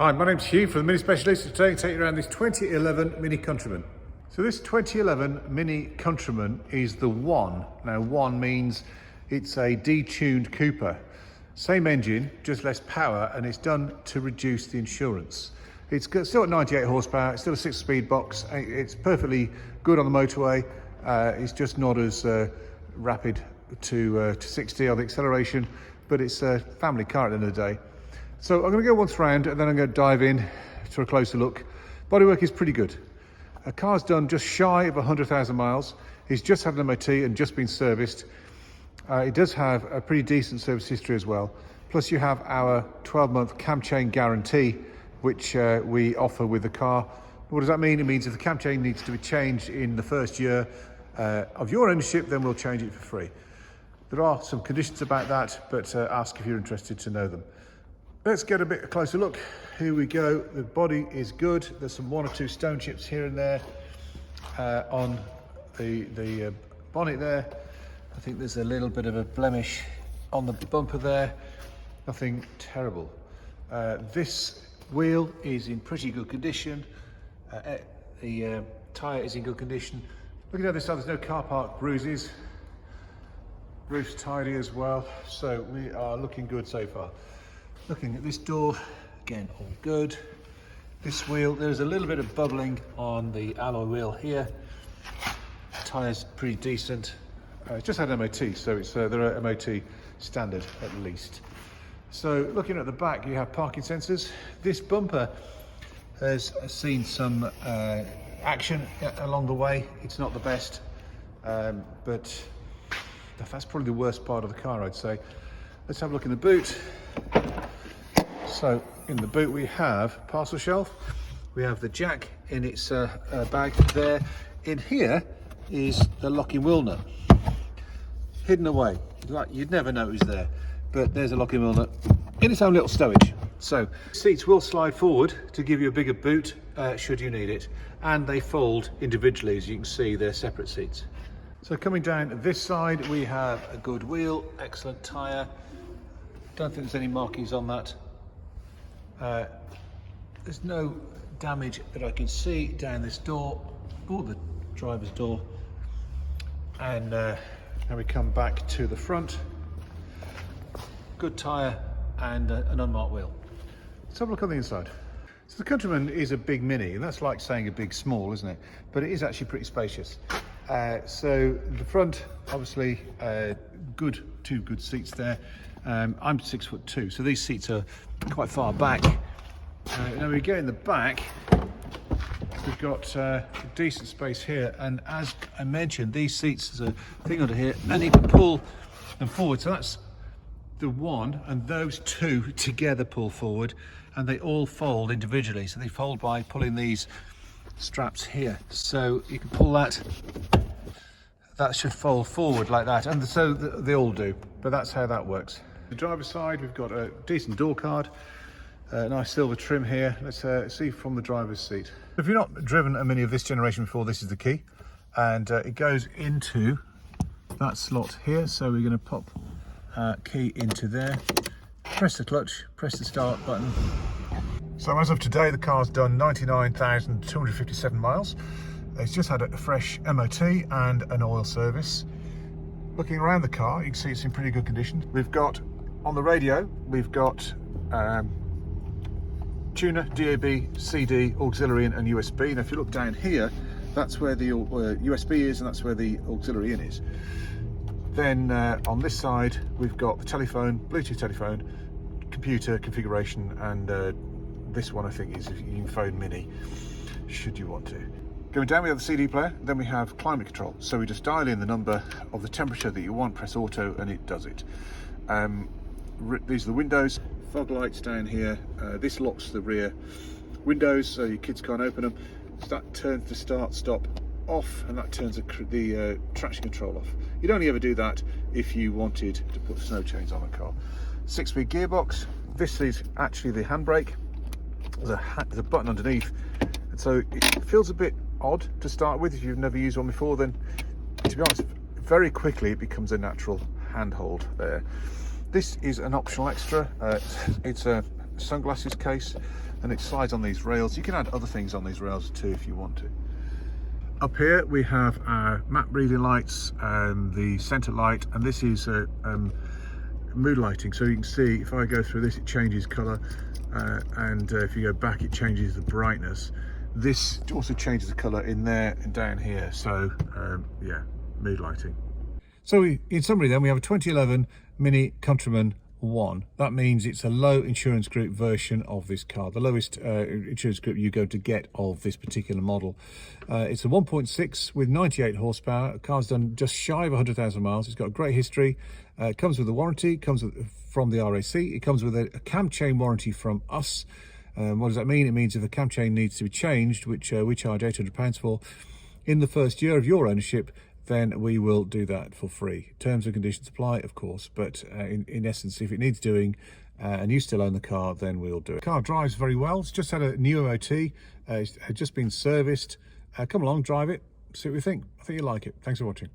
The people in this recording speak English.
Hi, my name's Hugh from the Mini Specialist. Today I'm taking you around this 2011 Mini Countryman. So this 2011 Mini Countryman is the One. Now One means it's a detuned Cooper. Same engine, just less power, and it's done to reduce the insurance. It's still at 98 horsepower, it's still a 6-speed box. It's perfectly good on the motorway. It's just not as rapid to 60 on the acceleration, but it's a family car at the end of the day. So I'm going to go once round and then I'm going to dive in to a closer look. Bodywork is pretty good. A car's done just shy of 100,000 miles. It's just had an MOT and just been serviced. It does have a pretty decent service history as well. Plus you have our 12-month cam chain guarantee, which we offer with the car. What does that mean? It means if the cam chain needs to be changed in the first year of your ownership, then we'll change it for free. There are some conditions about that, but ask if you're interested to know them. Let's get a bit closer look. Here we go. The body is good. There's some 1 or 2 stone chips here and there on the bonnet there. I think there's a little bit of a blemish on the bumper there. Nothing terrible. This wheel is in pretty good condition. The tyre is in good condition. Looking at this side, there's no car park bruises. Roof's tidy as well. So we are looking good so far. Looking at this door, again, all good. This wheel, there's a little bit of bubbling on the alloy wheel here. Tyres pretty decent. It's just had MOT, so it's they're MOT standard at least. So looking at the back, you have parking sensors. This bumper has seen some action along the way. It's not the best, but that's probably the worst part of the car, I'd say. Let's have a look in the boot. So in the boot we have parcel shelf, we have the jack in its bag there. In here is the locking wheel nut, hidden away. You'd never know it was there, but there's a locking wheel nut in its own little stowage. So seats will slide forward to give you a bigger boot should you need it, and they fold individually. As you can see, they're separate seats. So coming down this side, we have a good wheel, excellent tyre. Don't think there's any markings on that. There's no damage that I can see down this door or the driver's door. And now we come back to the front. Good tyre and an unmarked wheel. Let's have a look on the inside. So the Countryman is a big Mini, and that's like saying a big small, isn't it? But it is actually pretty spacious. So the front, obviously, two good seats there. I'm 6'2", so these seats are quite far back. Now we go in the back, we've got decent space here, and as I mentioned, these seats, there's a thing under here, and you can pull them forward. So that's the one, and those two together pull forward, and they all fold individually. So they fold by pulling these straps here. So you can pull that. That should fold forward like that, and so they all do, but that's how that works. The driver's side, we've got a decent door card, nice silver trim here. Let's see from the driver's seat. If you've not driven a Mini of this generation before, this is the key, and it goes into that slot here. So we're going to pop key into there, press the clutch, press the start button. So as of today, the car's done 99,257 miles. It's just had a fresh MOT and an oil service. Looking around the car, you can see it's in pretty good condition. We've got, on the radio, we've got tuner, DAB, CD, auxiliary in and USB. Now if you look down here, that's where the USB is and that's where the auxiliary in is. Then on this side, we've got the telephone, Bluetooth telephone, computer configuration, and this one I think is your phone mini, should you want to. Going down, we have the CD player, then we have climate control. So we just dial in the number of the temperature that you want, press auto, and it does it. These are the windows, fog lights down here. This locks the rear windows so your kids can't open them. So that turns the start, stop off, and that turns the traction control off. You'd only ever do that if you wanted to put snow chains on a car. 6-speed gearbox. This is actually the handbrake. There's a button underneath, and so it feels a bit odd to start with. If you've never used one before, then to be honest, very quickly it becomes a natural handhold there. This is an optional extra. It's a sunglasses case, and it slides on these rails. You can add other things on these rails too if you want to. Up here we have our map reading lights and the centre light, and this is mood lighting. So you can see if I go through this, it changes colour, and if you go back, it changes the brightness. This also changes the colour in there and down here. So yeah, mood lighting. So in summary then, we have a 2011 Mini Countryman ONE. That means it's a low insurance group version of this car, the lowest insurance group you're going to get of this particular model. It's a 1.6 with 98 horsepower. The car's done just shy of 100,000 miles. It's got a great history. It comes with a warranty, comes from the RAC. It comes with a cam chain warranty from us. What does that mean? It means if the cam chain needs to be changed, which we charge £800 for, in the first year of your ownership, then we will do that for free. Terms and conditions apply, of course, but in essence, if it needs doing and you still own the car, then we'll do it. The car drives very well. It's just had a new MOT. It's just been serviced. Come along, drive it, see what you think. I think you'll like it. Thanks for watching.